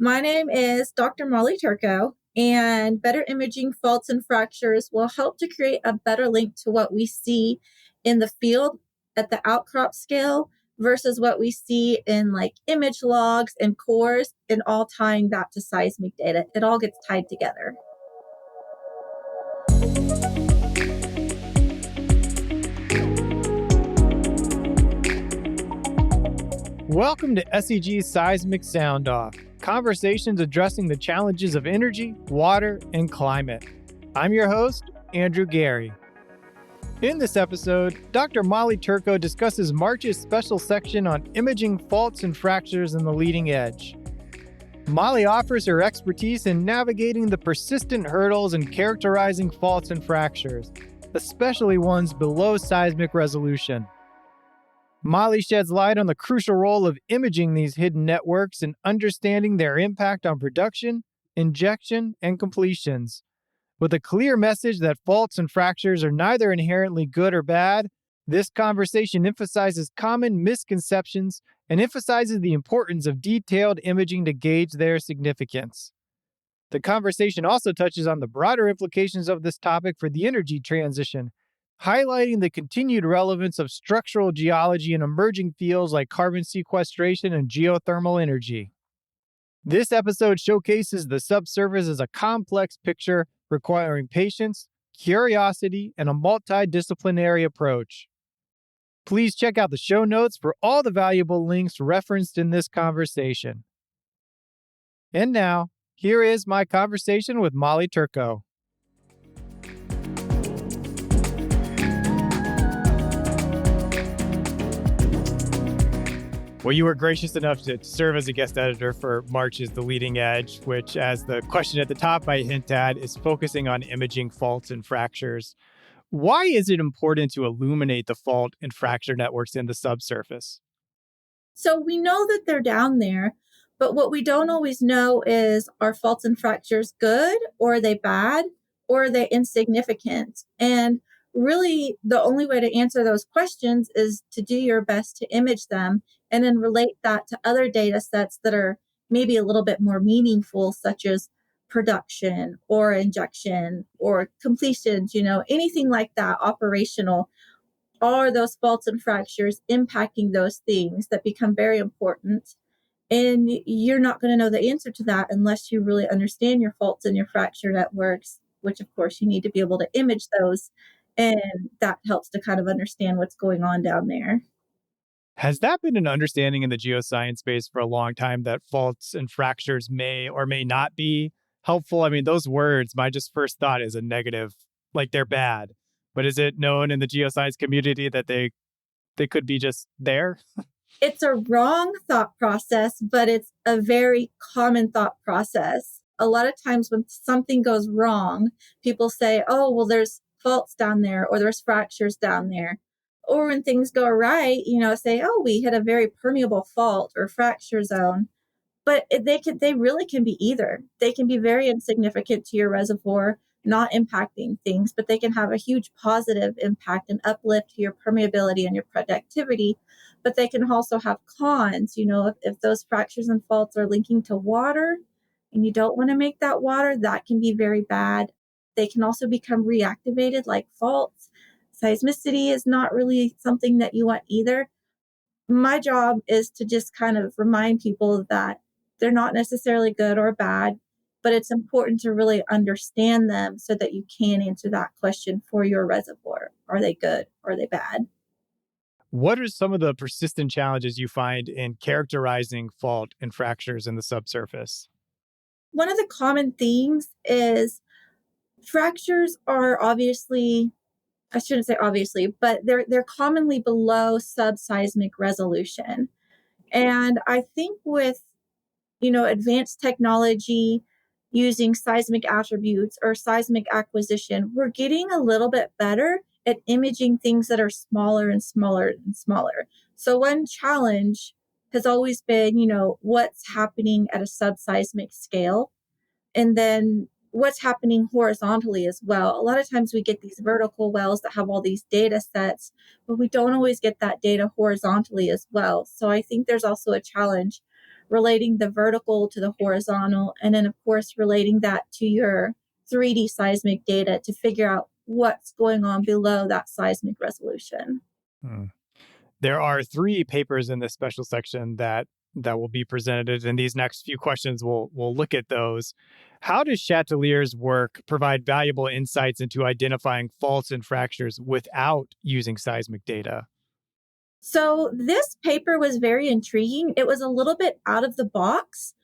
My name is Dr. Molly Turko, and better imaging faults and fractures will help to create a better link to what we see in the field at the outcrop scale versus what we see in like image logs and cores, and all tying that to seismic data. It all gets tied together. Welcome to SEG's Seismic Sound Off, conversations addressing the challenges of energy, water, and climate. I'm your host, Andrew Geary. In this episode, Dr. Molly Turko discusses March's special section on imaging faults and fractures in the leading edge. Molly offers her expertise in navigating the persistent hurdles and characterizing faults and fractures, especially ones below seismic resolution. Molly sheds light on the crucial role of imaging these hidden networks and understanding their impact on production, injection, and completions. With a clear message that faults and fractures are neither inherently good or bad, this conversation emphasizes common misconceptions and emphasizes the importance of detailed imaging to gauge their significance. The conversation also touches on the broader implications of this topic for the energy transition, highlighting the continued relevance of structural geology in emerging fields like carbon sequestration and geothermal energy. This episode showcases the subsurface as a complex picture requiring patience, curiosity, and a multidisciplinary approach. Please check out the show notes for all the valuable links referenced in this conversation. And now, here is my conversation with Molly Turko. Well, you were gracious enough to serve as a guest editor for March's The Leading Edge, which, as the question at the top might hint at, is focusing on imaging faults and fractures. Why is it important to illuminate the fault and fracture networks in the subsurface? So we know that they're down there, but what we don't always know is, are faults and fractures good, or are they bad, or are they insignificant? And really, the only way to answer those questions is to do your best to image them and then relate that to other data sets that are maybe a little bit more meaningful, such as production or injection or completions, anything like that, operational. Are those faults and fractures impacting those things that become very important? And you're not going to know the answer to that unless you really understand your faults and your fracture networks, which of course you need to be able to image those. And that helps to kind of understand what's going on down there. Has that been an understanding in the geoscience space for a long time, that faults and fractures may or may not be helpful? I mean, those words, my just first thought is a negative, like they're bad. But is it known in the geoscience community that they could be just there? It's a wrong thought process, but it's a very common thought process. A lot of times when something goes wrong, people say, oh, well, there's faults down there, or there's fractures down there. Or when things go right, say, oh, we hit a very permeable fault or fracture zone. But they really can be either. They can be very insignificant to your reservoir, not impacting things, but they can have a huge positive impact and uplift to your permeability and your productivity. But they can also have cons, if those fractures and faults are linking to water and you don't want to make that water, that can be very bad. They can also become reactivated like faults. Seismicity is not really something that you want either. My job is to just kind of remind people that they're not necessarily good or bad, but it's important to really understand them so that you can answer that question for your reservoir. Are they good or are they bad? What are some of the persistent challenges you find in characterizing fault and fractures in the subsurface? One of the common themes is fractures are obviously, I shouldn't say obviously, but they're commonly below subseismic resolution. And I think with advanced technology using seismic attributes or seismic acquisition, we're getting a little bit better at imaging things that are smaller and smaller and smaller. So one challenge has always been, what's happening at a subseismic scale, and then what's happening horizontally as well. A lot of times we get these vertical wells that have all these data sets, but we don't always get that data horizontally as well. So I think there's also a challenge relating the vertical to the horizontal, and then, of course, relating that to your 3D seismic data to figure out what's going on below that seismic resolution. Hmm. There are three papers in this special section that will be presented, and these next few questions will look at those. How does Chatelier's work provide valuable insights into identifying faults and fractures without using seismic data? So, this paper was very intriguing. It was a little bit out of the box.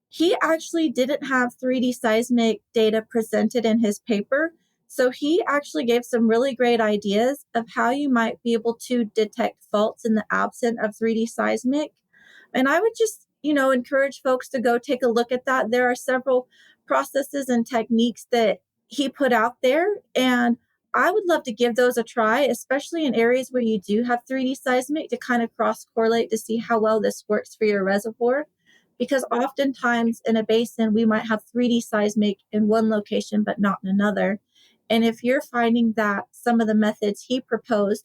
He actually didn't have 3D seismic data presented in his paper. So he actually gave some really great ideas of how you might be able to detect faults in the absence of 3D seismic. And I would just, encourage folks to go take a look at that. There are several processes and techniques that he put out there. And I would love to give those a try, especially in areas where you do have 3D seismic to kind of cross correlate to see how well this works for your reservoir, because oftentimes in a basin, we might have 3D seismic in one location, but not in another. And if you're finding that some of the methods he proposed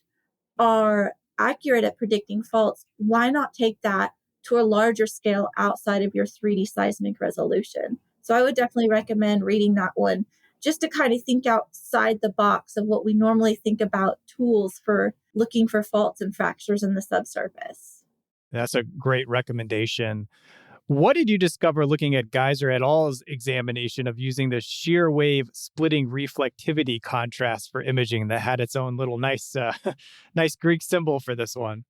are accurate at predicting faults, why not take that to a larger scale outside of your 3D seismic resolution? So I would definitely recommend reading that one just to kind of think outside the box of what we normally think about tools for looking for faults and fractures in the subsurface. That's a great recommendation. What did you discover looking at Geyser et al.'s examination of using the shear wave splitting reflectivity contrast for imaging that had its own little nice, nice Greek symbol for this one?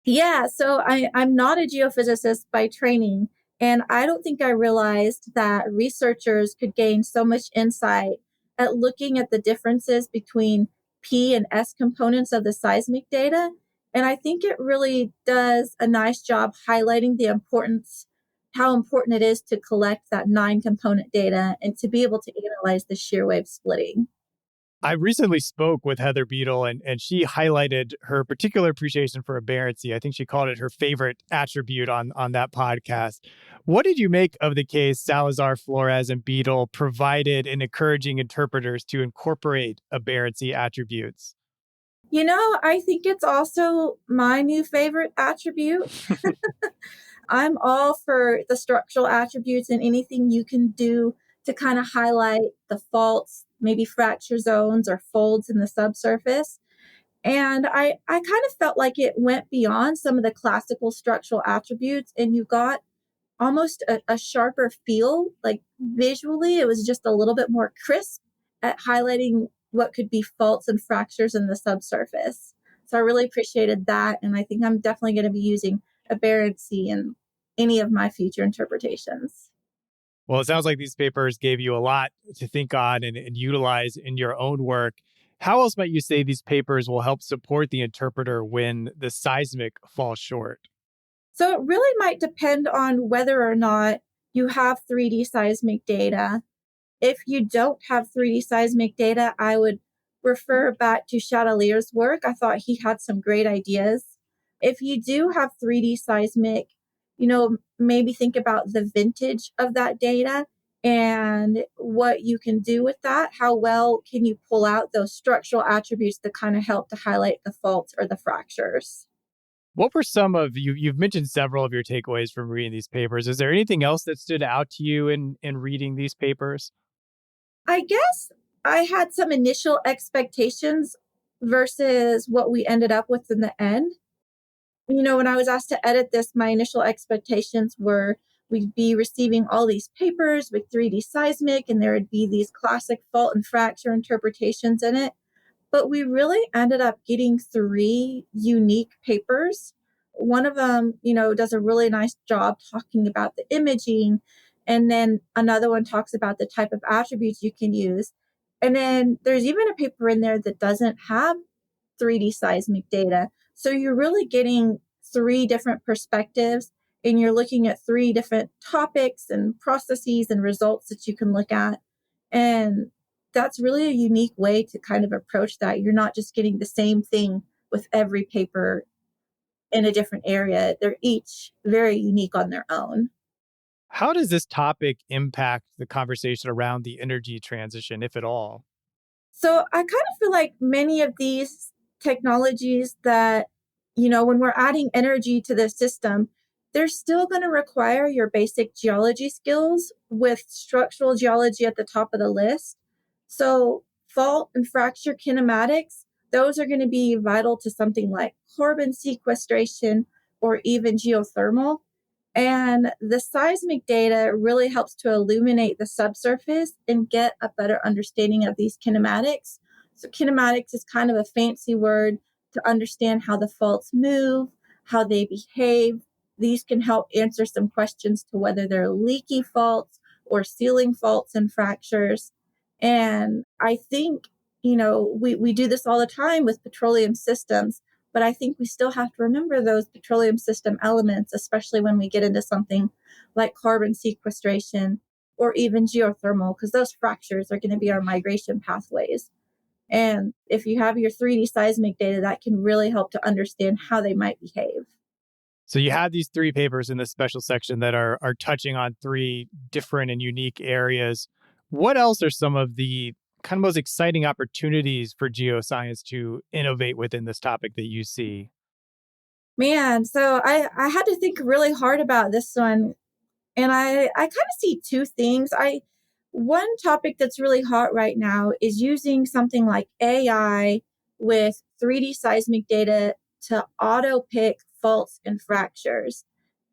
Yeah, so I'm not a geophysicist by training, and I don't think I realized that researchers could gain so much insight at looking at the differences between P and S components of the seismic data. And I think it really does a nice job highlighting the importance, how important it is to collect that 9 component data and to be able to analyze the shear wave splitting. I recently spoke with Heather Beadle, and she highlighted her particular appreciation for aberrancy. I think she called it her favorite attribute on that podcast. What did you make of the case Salazar, Flores, and Beadle provided in encouraging interpreters to incorporate aberrancy attributes? I think it's also my new favorite attribute. I'm all for the structural attributes and anything you can do to kind of highlight the faults, maybe fracture zones or folds in the subsurface. And I kind of felt like it went beyond some of the classical structural attributes, and you got almost a sharper feel. Like visually, it was just a little bit more crisp at highlighting what could be faults and fractures in the subsurface. So I really appreciated that. And I think I'm definitely going to be using aberrancy in any of my future interpretations. Well, it sounds like these papers gave you a lot to think on and utilize in your own work. How else might you say these papers will help support the interpreter when the seismic falls short? So it really might depend on whether or not you have 3D seismic data. If you don't have 3D seismic data, I would refer back to Chatelier's work. I thought he had some great ideas. If you do have 3D seismic, maybe think about the vintage of that data and what you can do with that. How well can you pull out those structural attributes that kind of help to highlight the faults or the fractures? What were some of you've mentioned several of your takeaways from reading these papers. Is there anything else that stood out to you in reading these papers? I guess I had some initial expectations versus what we ended up with in the end. When I was asked to edit this, my initial expectations were we'd be receiving all these papers with 3D seismic, and there would be these classic fault and fracture interpretations in it. But we really ended up getting 3 unique papers. One of them, does a really nice job talking about the imaging. And then another one talks about the type of attributes you can use. And then there's even a paper in there that doesn't have 3D seismic data. So you're really getting 3 different perspectives, and you're looking at 3 different topics and processes and results that you can look at. And that's really a unique way to kind of approach that. You're not just getting the same thing with every paper in a different area. They're each very unique on their own. How does this topic impact the conversation around the energy transition, if at all? So I kind of feel like many of these technologies that, when we're adding energy to the system, they're still going to require your basic geology skills with structural geology at the top of the list. So, fault and fracture kinematics, those are going to be vital to something like carbon sequestration or even geothermal. And the seismic data really helps to illuminate the subsurface and get a better understanding of these kinematics. So, kinematics is kind of a fancy word to understand how the faults move, how they behave. These can help answer some questions to whether they're leaky faults or sealing faults and fractures. And I think, we do this all the time with petroleum systems, but I think we still have to remember those petroleum system elements, especially when we get into something like carbon sequestration or even geothermal, because those fractures are going to be our migration pathways. And if you have your 3D seismic data, that can really help to understand how they might behave. So you have these three papers in this special section that are touching on three different and unique areas. What else are some of the kind of most exciting opportunities for geoscience to innovate within this topic that you see? Man, so I had to think really hard about this one. And I kind of see two things. One topic that's really hot right now is using something like AI with 3D seismic data to auto pick faults and fractures.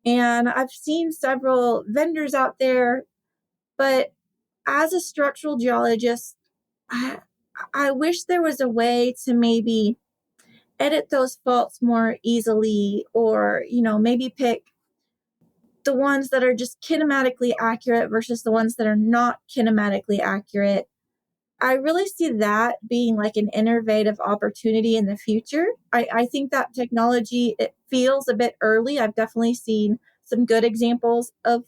And I've seen several vendors out there, but as a structural geologist, I, I wish there was a way to maybe edit those faults more easily, or, maybe pick the ones that are just kinematically accurate versus the ones that are not kinematically accurate. I really see that being like an innovative opportunity in the future. I think that technology, it feels a bit early. I've definitely seen some good examples of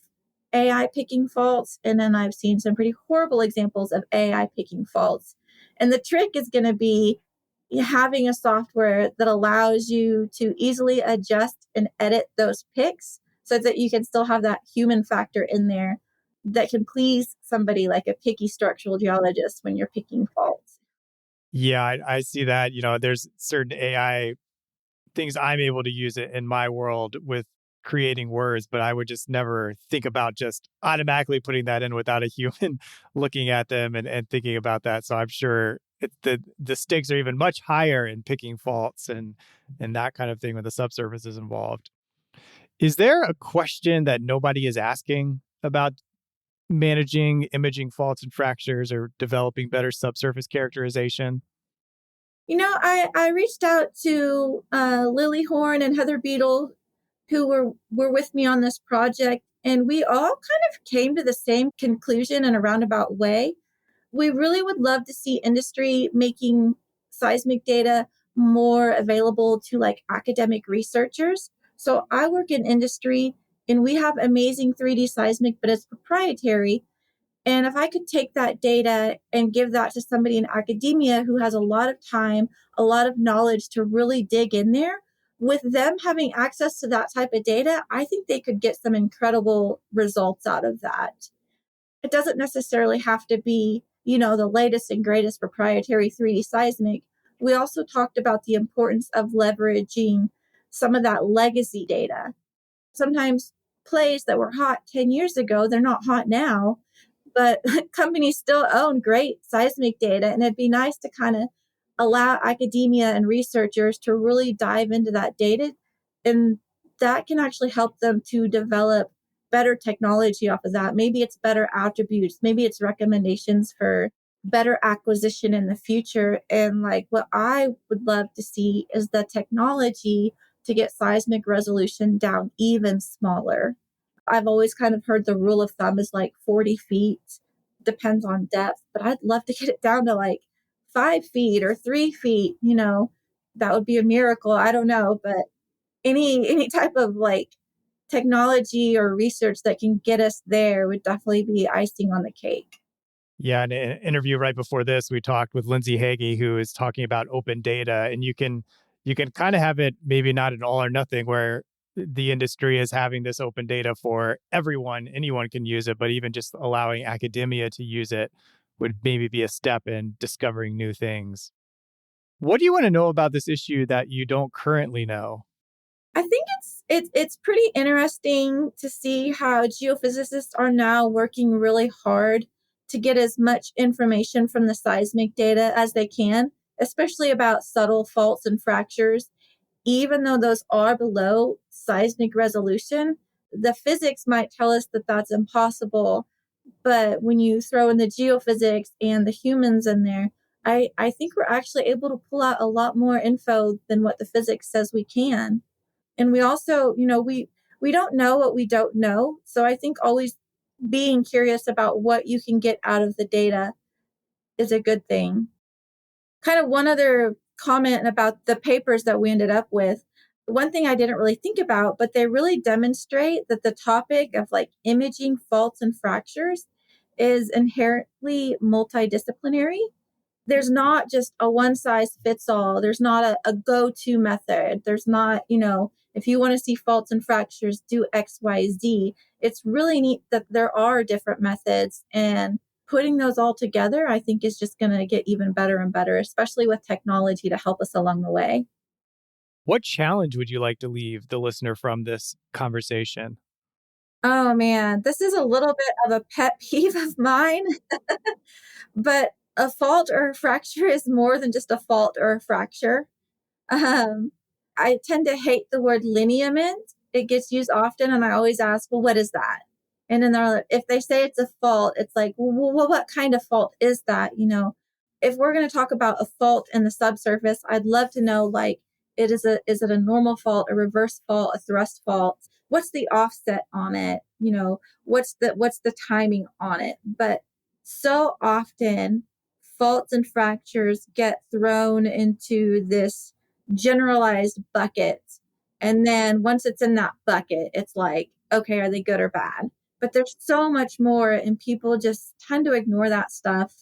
AI picking faults, and then I've seen some pretty horrible examples of AI picking faults. And the trick is going to be having a software that allows you to easily adjust and edit those picks so that you can still have that human factor in there that can please somebody like a picky structural geologist when you're picking faults. Yeah, I see that. There's certain AI things I'm able to use it in my world with creating words, but I would just never think about just automatically putting that in without a human looking at them and thinking about that. So I'm sure the stakes are even much higher in picking faults and that kind of thing when the subsurface is involved. Is there a question that nobody is asking about managing imaging faults and fractures or developing better subsurface characterization? I reached out to Lily Horn and Heather Beadle, who were with me on this project, and we all kind of came to the same conclusion in a roundabout way. We really would love to see industry making seismic data more available to like academic researchers. So I work in industry and we have amazing 3D seismic, but it's proprietary. And if I could take that data and give that to somebody in academia who has a lot of time, a lot of knowledge to really dig in there, with them having access to that type of data, I think they could get some incredible results out of that. It doesn't necessarily have to be, the latest and greatest proprietary 3D seismic. We also talked about the importance of leveraging some of that legacy data. Sometimes plays that were hot 10 years ago, they're not hot now, but companies still own great seismic data. And it'd be nice to kind of allow academia and researchers to really dive into that data. And that can actually help them to develop better technology off of that. Maybe it's better attributes, maybe it's recommendations for better acquisition in the future. And like what I would love to see is the technology to get seismic resolution down even smaller. I've always kind of heard the rule of thumb is like 40 feet, depends on depth, but I'd love to get it down to like 5 feet or 3 feet, that would be a miracle. I don't know, but any type of like technology or research that can get us there would definitely be icing on the cake. Yeah, in an interview right before this, we talked with Lindsay Hagee, who is talking about open data, and you can kind of have it maybe not an all or nothing, where the industry is having this open data for everyone, anyone can use it, but even just allowing academia to use it would maybe be a step in discovering new things. What do you want to know about this issue that you don't currently know? I think It's pretty interesting to see how geophysicists are now working really hard to get as much information from the seismic data as they can, especially about subtle faults and fractures. Even though those are below seismic resolution, the physics might tell us that that's impossible. But when you throw in the geophysics and the humans in there, I think we're actually able to pull out a lot more info than what the physics says we can. And we also, we don't know what we don't know. So I think always being curious about what you can get out of the data is a good thing. Kind of one other comment about the papers that we ended up with. One thing I didn't really think about, but they really demonstrate that the topic of like imaging faults and fractures is inherently multidisciplinary. There's not just a one size fits all. There's not a go to method. There's not, if you want to see faults and fractures, do X, Y, Z. It's really neat that there are different methods, and putting those all together, I think, is just going to get even better and better, especially with technology to help us along the way. What challenge would you like to leave the listener from this conversation? Oh man, this is a little bit of a pet peeve of mine, but a fault or a fracture is more than just a fault or a fracture. Um, I tend to hate the word lineament. It gets used often, and I always ask, well, what is that? And then if they say it's a fault, it's like, well, what kind of fault is that? If we're going to talk about a fault in the subsurface, I'd love to know, like, is it a normal fault, a reverse fault, a thrust fault? What's the offset on it? What's the timing on it? But so often, faults and fractures get thrown into this generalized bucket. And then once it's in that bucket, it's like, okay, are they good or bad? But there's so much more, and people just tend to ignore that stuff.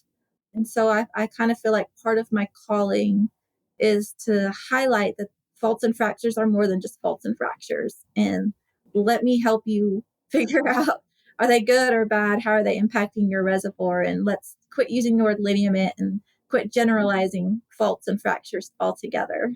And so I kind of feel like part of my calling is to highlight that faults and fractures are more than just faults and fractures. And let me help you figure out, are they good or bad? How are they impacting your reservoir? And let's quit using the word lineament and quit generalizing faults and fractures altogether.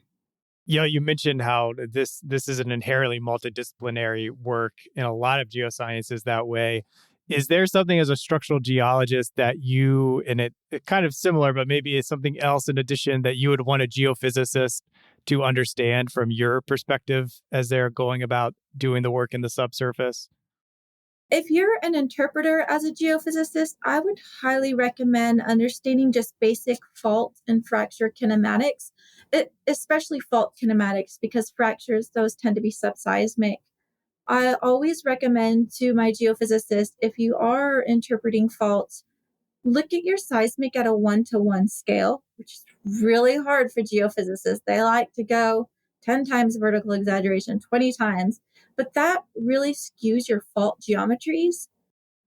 You mentioned how this is an inherently multidisciplinary work, in a lot of geosciences that way. Is there something as a structural geologist that you, and it kind of similar, but maybe it's something else in addition, that you would want a geophysicist to understand from your perspective as they're going about doing the work in the subsurface? If you're an interpreter as a geophysicist, I would highly recommend understanding just basic fault and fracture kinematics, especially fault kinematics, because fractures, those tend to be subseismic. I always recommend to my geophysicist, if you are interpreting faults, look at your seismic at a 1-to-1 scale, which is really hard for geophysicists. They like to go 10 times vertical exaggeration, 20 times, but that really skews your fault geometries.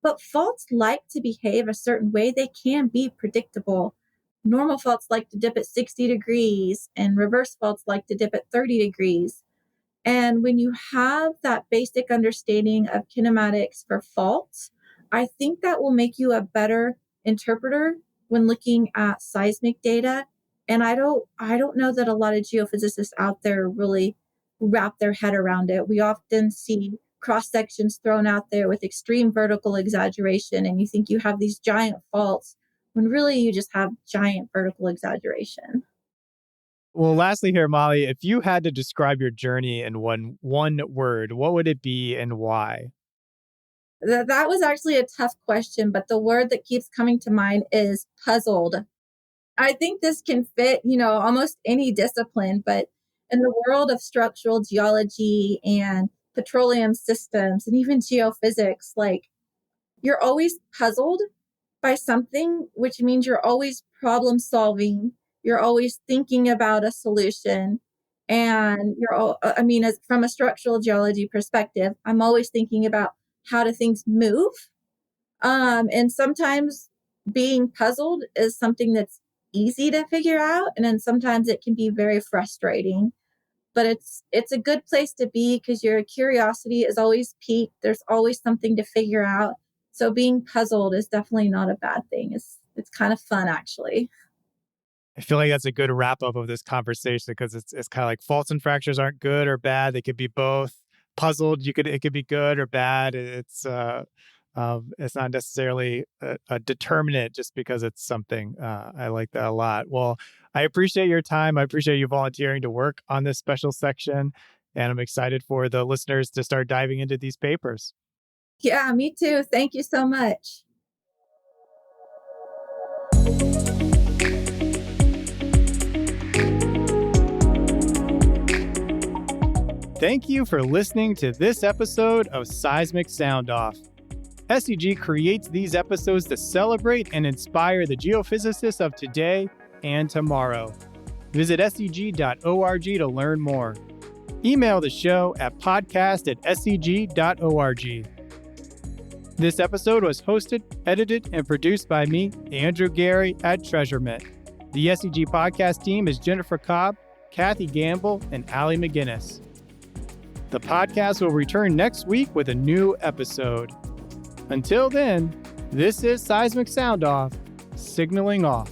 But faults like to behave a certain way. They can be predictable. Normal faults like to dip at 60 degrees, and reverse faults like to dip at 30 degrees. And when you have that basic understanding of kinematics for faults, I think that will make you a better interpreter when looking at seismic data. And I don't know that a lot of geophysicists out there really wrap their head around it. We often see cross sections thrown out there with extreme vertical exaggeration, and you think you have these giant faults when really you just have giant vertical exaggeration. Well, lastly here, Molly, if you had to describe your journey in one word, what would it be and why? That was actually a tough question, but the word that keeps coming to mind is puzzled. I think this can fit, almost any discipline, but in the world of structural geology and petroleum systems and even geophysics, like, you're always puzzled by something, which means you're always problem solving. You're always thinking about a solution. And as from a structural geology perspective, I'm always thinking about how do things move. And sometimes being puzzled is something that's easy to figure out. And then sometimes it can be very frustrating, but it's a good place to be because your curiosity is always piqued. There's always something to figure out. So being puzzled is definitely not a bad thing. It's kind of fun, actually. I feel like that's a good wrap up of this conversation, because it's kind of like faults and fractures aren't good or bad. They could be both. puzzled. It could be good or bad. It's not necessarily a determinant just because it's something. I like that a lot. Well, I appreciate your time. I appreciate you volunteering to work on this special section, and I'm excited for the listeners to start diving into these papers. Yeah, me too. Thank you so much. Thank you for listening to this episode of Seismic Sound Off. SEG creates these episodes to celebrate and inspire the geophysicists of today and tomorrow. Visit seg.org to learn more. Email the show at podcast@seg.org. This episode was hosted, edited, and produced by me, Andrew Geary at Treasurement. The SEG podcast team is Jennifer Cobb, Kathy Gamble, and Allie McGinnis. The podcast will return next week with a new episode. Until then, this is Seismic Sound Off, signaling off.